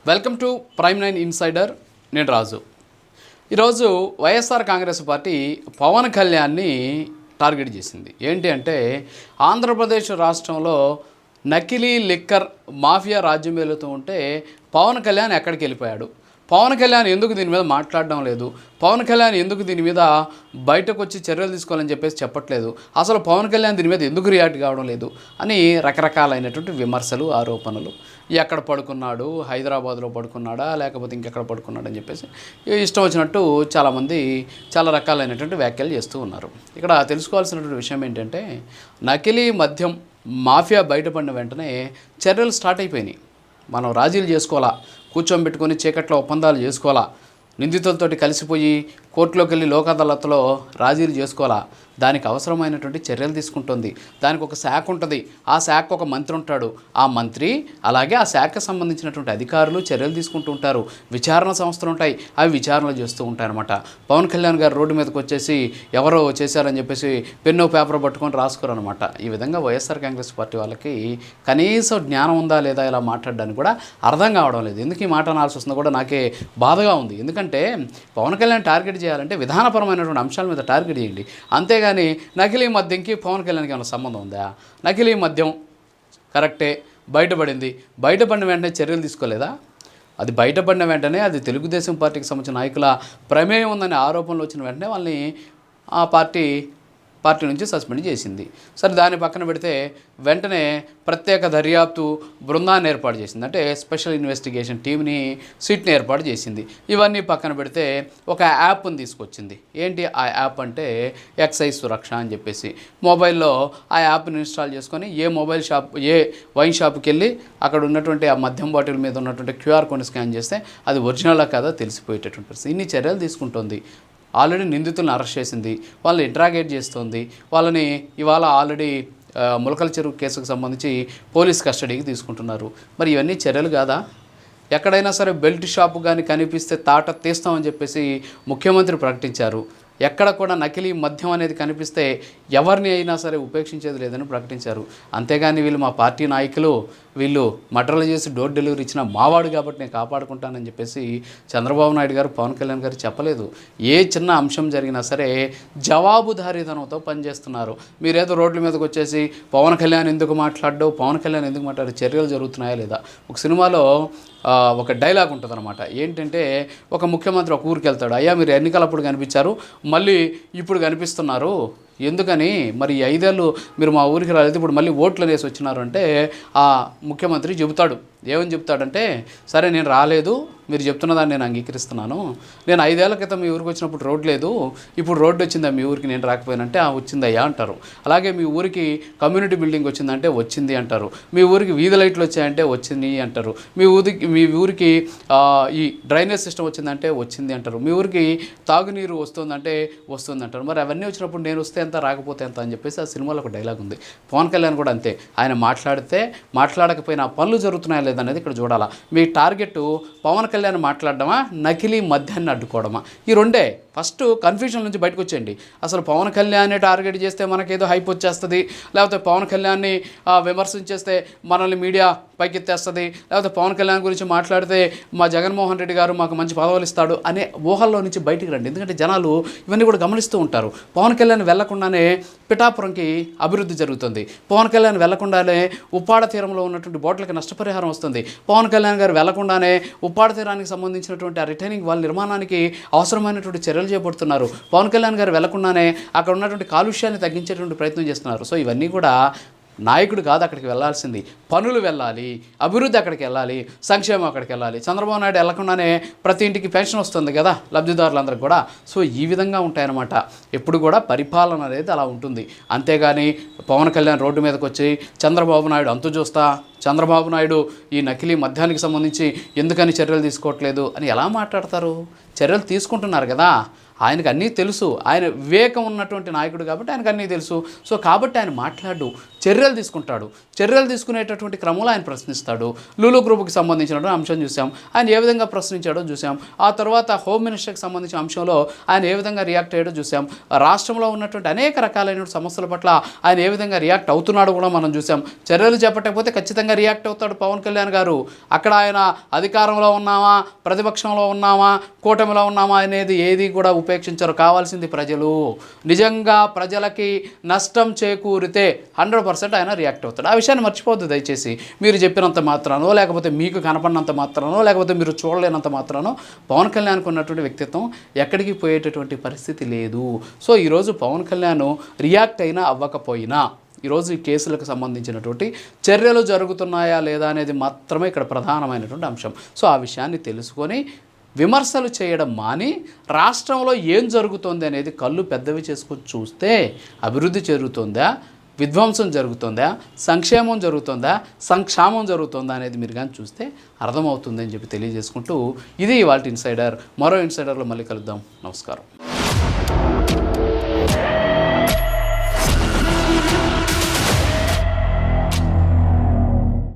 Welcome to prime 9 insider. నేను రాజు. ఈరోజు YSR Congress party Pawan కళ్యాణ్ని టార్గెట్ చేసింది. ఏంటి అంటే ఆంధ్రప్రదేశ్ రాష్ట్రంలో నకిలీ లిక్కర్ మాఫియా రాజ్యం వెళుతూ ఉంటే పవన్ కళ్యాణ్ ఎక్కడికి వెళ్ళిపోయాడు, పవన్ కళ్యాణ్ ఎందుకు దీని మీద మాట్లాడడం లేదు, పవన్ కళ్యాణ్ ఎందుకు దీని మీద బయటకు వచ్చి చర్యలు తీసుకోవాలని చెప్పేసి చెప్పట్లేదు, అసలు పవన్ కళ్యాణ్ దీని మీద ఎందుకు రియాక్ట్ కావడం లేదు అని రకరకాలైనటువంటి విమర్శలు, ఆరోపణలు. ఎక్కడ పడుకున్నాడు, హైదరాబాద్లో పడుకున్నాడా లేకపోతే ఇంకెక్కడ పడుకున్నాడు అని చెప్పేసి ఇష్టం వచ్చినట్టు చాలామంది చాలా రకాలైనటువంటి వ్యాఖ్యలు చేస్తూ ఉన్నారు. ఇక్కడ తెలుసుకోవాల్సినటువంటి విషయం ఏంటంటే నకిలీ మద్యం మాఫియా బయటపడిన వెంటనే చర్యలు స్టార్ట్ అయిపోయినాయి. మనం రాజీలు చేసుకోవాలా, కూర్చోబెట్టుకొని చీకట్లో ఒప్పందాలు చేసుకోవాలా, నిందితులతోటి కలిసిపోయి కోర్టులోకి వెళ్ళి లోక్ అదాలత్లో రాజీలు చేసుకోవాలా, దానికి అవసరమైనటువంటి చర్యలు తీసుకుంటుంది. దానికి ఒక శాఖ ఉంటుంది, ఆ శాఖ ఒక మంత్రి ఉంటాడు, ఆ మంత్రి అలాగే ఆ శాఖకు సంబంధించినటువంటి అధికారులు చర్యలు తీసుకుంటూ ఉంటారు. విచారణ సంస్థలు ఉంటాయి, అవి విచారణలు చేస్తూ ఉంటాయి అన్నమాట. పవన్ కళ్యాణ్ గారు రోడ్డు మీదకి వచ్చేసి ఎవరో చేశారని చెప్పేసి పెన్ను పేపర్ పట్టుకొని రాసుకోరు అనమాట. ఈ విధంగా వైఎస్ఆర్ కాంగ్రెస్ పార్టీ వాళ్ళకి కనీసం జ్ఞానం ఉందా లేదా ఇలా మాట్లాడడానికి కూడా అర్థం కావడం లేదు. ఎందుకు ఈ మాట అనాల్సి వస్తుందో కూడా నాకే బాధగా ఉంది. ఎందుకంటే పవన్ కళ్యాణ్ టార్గెట్ చేయాలంటే విధానపరమైనటువంటి అంశాల మీద టార్గెట్ చేయండి, అంతేగాని నకిలీ మద్యంకి పవన్ కళ్యాణ్కి ఏమైనా సంబంధం ఉందా? నకిలీ మద్యం కరెక్టే, బయటపడిన వెంటనే చర్యలు తీసుకోలేదా? అది బయటపడిన వెంటనే అది తెలుగుదేశం పార్టీకి సంబంధించిన నాయకుల ప్రమేయం ఉందనే ఆరోపణలు వచ్చిన వెంటనే వాళ్ళని ఆ పార్టీ నుంచి సస్పెండ్ చేసింది. సరే, దాన్ని పక్కన పెడితే వెంటనే ప్రత్యేక దర్యాప్తు బృందాన్ని ఏర్పాటు చేసింది, అంటే స్పెషల్ ఇన్వెస్టిగేషన్ టీమ్ని, సిట్ని ఏర్పాటు చేసింది. ఇవన్నీ పక్కన పెడితే ఒక యాప్ని తీసుకొచ్చింది. ఏంటి ఆ యాప్ అంటే ఎక్సైజ్ సురక్ష అని చెప్పేసి మొబైల్లో ఆ యాప్ని ఇన్స్టాల్ చేసుకొని ఏ వైన్ షాప్కి వెళ్ళి అక్కడ ఉన్నటువంటి ఆ మద్యం బాటిల్ మీద ఉన్నటువంటి క్యూఆర్ కోడ్ని స్కాన్ చేస్తే అది ఒరిజినలా కాదా తెలిసిపోయేటటువంటి పరిస్థితి. ఇన్ని చర్యలు తీసుకుంటుంది. ఆల్రెడీ నిందితులను అరెస్ట్ చేసింది, వాళ్ళని ఇంట్రాగేట్ చేస్తుంది, వాళ్ళని ఇవాళ ఆల్రెడీ ములకల చెరువు కేసుకు సంబంధించి పోలీస్ కస్టడీకి తీసుకుంటున్నారు. మరి ఇవన్నీ చర్యలు కాదా? ఎక్కడైనా సరే బెల్ట్ షాపు కానీ కనిపిస్తే తాట తీస్తామని చెప్పేసి ముఖ్యమంత్రి ప్రకటించారు. ఎక్కడ కూడా నకిలీ మద్యం అనేది కనిపిస్తే ఎవరిని అయినా సరే ఉపేక్షించేది లేదని ప్రకటించారు. అంతేగాని వీళ్ళు మా పార్టీ నాయకులు, వీళ్ళు మర్డర్లు చేసి డోర్ డెలివరీ ఇచ్చిన మావాడు కాబట్టి నేను కాపాడుకుంటానని చెప్పేసి చంద్రబాబు నాయుడు గారు, పవన్ కళ్యాణ్ గారు చెప్పలేదు. ఏ చిన్న అంశం జరిగినా సరే జవాబుదారీతనంతో పనిచేస్తున్నారు. మీరేదో రోడ్ల మీదకి వచ్చేసి పవన్ కళ్యాణ్ ఎందుకు మాట్లాడు చర్యలు జరుగుతున్నాయా లేదా? ఒక సినిమాలో ఒక డైలాగ్ ఉంటుంది అనమాట. ఏంటంటే ఒక ముఖ్యమంత్రి ఒక ఊరికి వెళ్తాడు, అయ్యా మీరు ఎన్నికలప్పుడు కనిపించారు, మళ్ళీ ఇప్పుడు కనిపిస్తున్నారు, ఎందుకని మరి 5 ఏళ్ళు మీరు మా ఊరికి రాలేదు, ఇప్పుడు మళ్ళీ ఓట్లు వేసి వచ్చినారు అంటే ఆ ముఖ్యమంత్రి ఏమని చెప్తాడంటే, సరే నేను రాలేదు, మీరు చెప్తున్న దాన్ని నేను అంగీకరిస్తున్నాను, నేను 5 ఏళ్ల క్రితం మీ ఊరికి వచ్చినప్పుడు రోడ్డు లేదు, ఇప్పుడు రోడ్డు వచ్చిందా మీ ఊరికి నేను రాకపోయానంటే వచ్చిందయ్యా అంటారు. అలాగే మీ ఊరికి కమ్యూనిటీ బిల్డింగ్ వచ్చిందంటే వచ్చింది అంటారు, మీ ఊరికి వీధి లైట్లు వచ్చాయంటే వచ్చింది అంటారు, మీ ఊరికి ఈ డ్రైనేజ్ సిస్టమ్ వచ్చిందంటే వచ్చింది అంటారు, మీ ఊరికి తాగునీరు వస్తుందంటే వస్తుంది అంటారు. మరి అవన్నీ వచ్చినప్పుడు నేను వస్తే ఎంత, రాకపోతే ఎంత అని చెప్పేసి ఆ సినిమాలో ఒక డైలాగ్ ఉంది. పవన్ కళ్యాణ్ కూడా అంతే, ఆయన మాట్లాడకపోయినా పనులు జరుగుతున్నాయా లేదనేది ఇక్కడ చూడాలా. మీ టార్గెట్ పవన్ కళ్యాణ్ మాట్లాడడమా, నకిలీ మద్యాన్ని అడ్డుకోవడమా? ఈ రెండే. ఫస్ట్ కన్ఫ్యూజన్ నుంచి బయటకు వచ్చేయండి. అసలు పవన్ కళ్యాణ్ని టార్గెట్ చేస్తే మనకేదో హైప్ వచ్చేస్తుంది, లేకపోతే పవన్ కళ్యాణ్ని విమర్శించేస్తే మనల్ని మీడియా పైకెత్తేస్తుంది, లేకపోతే పవన్ కళ్యాణ్ గురించి మాట్లాడితే మా జగన్మోహన్ రెడ్డి గారు మాకు మంచి పదవులు ఇస్తాడు అనే ఊహల్లో నుంచి బయటికి రండి. ఎందుకంటే జనాలు ఇవన్నీ కూడా గమనిస్తూ ఉంటారు. పవన్ కళ్యాణ్ వెళ్లకుండానే పిఠాపురంకి అభివృద్ధి జరుగుతుంది, పవన్ కళ్యాణ్ వెళ్లకుండానే ఉప్పాడ తీరంలో ఉన్నటువంటి బోట్లకి నష్టపరిహారం వస్తుంది, పవన్ కళ్యాణ్ గారు వెళ్లకుండానే ఉప్పాడ తీరానికి సంబంధించినటువంటి ఆ రిటైనింగ్ వాల్ నిర్మాణానికి అవసరమైనటువంటి చర్యలు చేపడుతున్నారు, పవన్ కళ్యాణ్ గారు వెళ్లకుండానే అక్కడ ఉన్నటువంటి కాలుష్యాన్ని తగ్గించేటువంటి ప్రయత్నం చేస్తున్నారు. సో ఇవన్నీ కూడా నాయకుడు కాదు అక్కడికి వెళ్ళాల్సింది, పనులు వెళ్ళాలి, అభివృద్ధి అక్కడికి వెళ్ళాలి, సంక్షేమం అక్కడికి వెళ్ళాలి. చంద్రబాబు నాయుడు వెళ్ళకుండానే ప్రతి ఇంటికి పెన్షన్ వస్తుంది కదా లబ్ధిదారులందరికీ కూడా. సో ఈ విధంగా ఉంటాయన్నమాట. ఎప్పుడు కూడా పరిపాలన అనేది అలా ఉంటుంది. అంతేగాని పవన్ కళ్యాణ్ రోడ్డు మీదకి వచ్చి చంద్రబాబు నాయుడు అంతు చూస్తా, చంద్రబాబు నాయుడు ఈ నకిలీ మద్యానికి సంబంధించి ఎందుకని చర్యలు తీసుకోవట్లేదు అని ఎలా మాట్లాడతారు? చర్యలు తీసుకుంటున్నారు కదా. ఆయనకు అన్నీ తెలుసు, ఆయన వివేకం ఉన్నటువంటి నాయకుడు కాబట్టి ఆయనకు అన్నీ తెలుసు. సో కాబట్టి ఆయన మాట్లాడు, చర్యలు తీసుకుంటాడు. చర్యలు తీసుకునేటటువంటి క్రమంలో ఆయన ప్రశ్నిస్తాడు. లులు గ్రూప్కి సంబంధించినటువంటి అంశం చూసాం, ఆయన ఏ విధంగా ప్రశ్నించాడో చూసాం. ఆ తర్వాత హోమ్ మినిస్టర్కి సంబంధించిన అంశంలో ఆయన ఏ విధంగా రియాక్ట్ అయ్యాడో చూసాం. రాష్ట్రంలో ఉన్నటువంటి అనేక రకాలైన సమస్యల పట్ల ఆయన ఏ విధంగా రియాక్ట్ అవుతున్నాడో కూడా మనం చూసాం. చర్యలు చేపట్టకపోతే ఖచ్చితంగా రియాక్ట్ అవుతాడు పవన్ కళ్యాణ్ గారు. అక్కడ ఆయన అధికారంలో ఉన్నామా, ప్రతిపక్షంలో ఉన్నామా, కూటమిలో ఉన్నామా అనేది ఏది కూడా ఉపేక్షించరు. కావాల్సింది ప్రజలు. నిజంగా ప్రజలకి నష్టం చేకూరితే 100% ఆయన రియాక్ట్ అవుతాడు. ఆ విషయాన్ని మర్చిపోవద్దు దయచేసి. మీరు చెప్పినంత మాత్రానో, లేకపోతే మీకు కనపడినంత మాత్రానో, లేకపోతే మీరు చూడలేనంత మాత్రానో పవన్ కళ్యాణ్కి ఉన్నటువంటి వ్యక్తిత్వం ఎక్కడికి పోయేటటువంటి పరిస్థితి లేదు. సో ఈరోజు పవన్ కళ్యాణ్ రియాక్ట్ అయినా అవ్వకపోయినా ఈరోజు ఈ కేసులకు సంబంధించినటువంటి చర్యలు జరుగుతున్నాయా లేదా అనేది మాత్రమే ఇక్కడ ప్రధానమైనటువంటి అంశం. సో ఆ విషయాన్ని తెలుసుకొని విమర్శలు చేయడం మాని రాష్ట్రంలో ఏం జరుగుతుంది అనేది కళ్ళు పెద్దవి చేసుకొని చూస్తే అభివృద్ధి జరుగుతుందా, విధ్వంసం జరుగుతుందా, సంక్షేమం జరుగుతుందా, సంక్షామం జరుగుతుందా అనేది మీరు కానీ చూస్తే అర్థమవుతుందని చెప్పి తెలియజేసుకుంటూ ఇది ఇవాల్టి ఇన్సైడర్. మరో ఇన్సైడర్లో మళ్ళీ కలుద్దాం. నమస్కారం.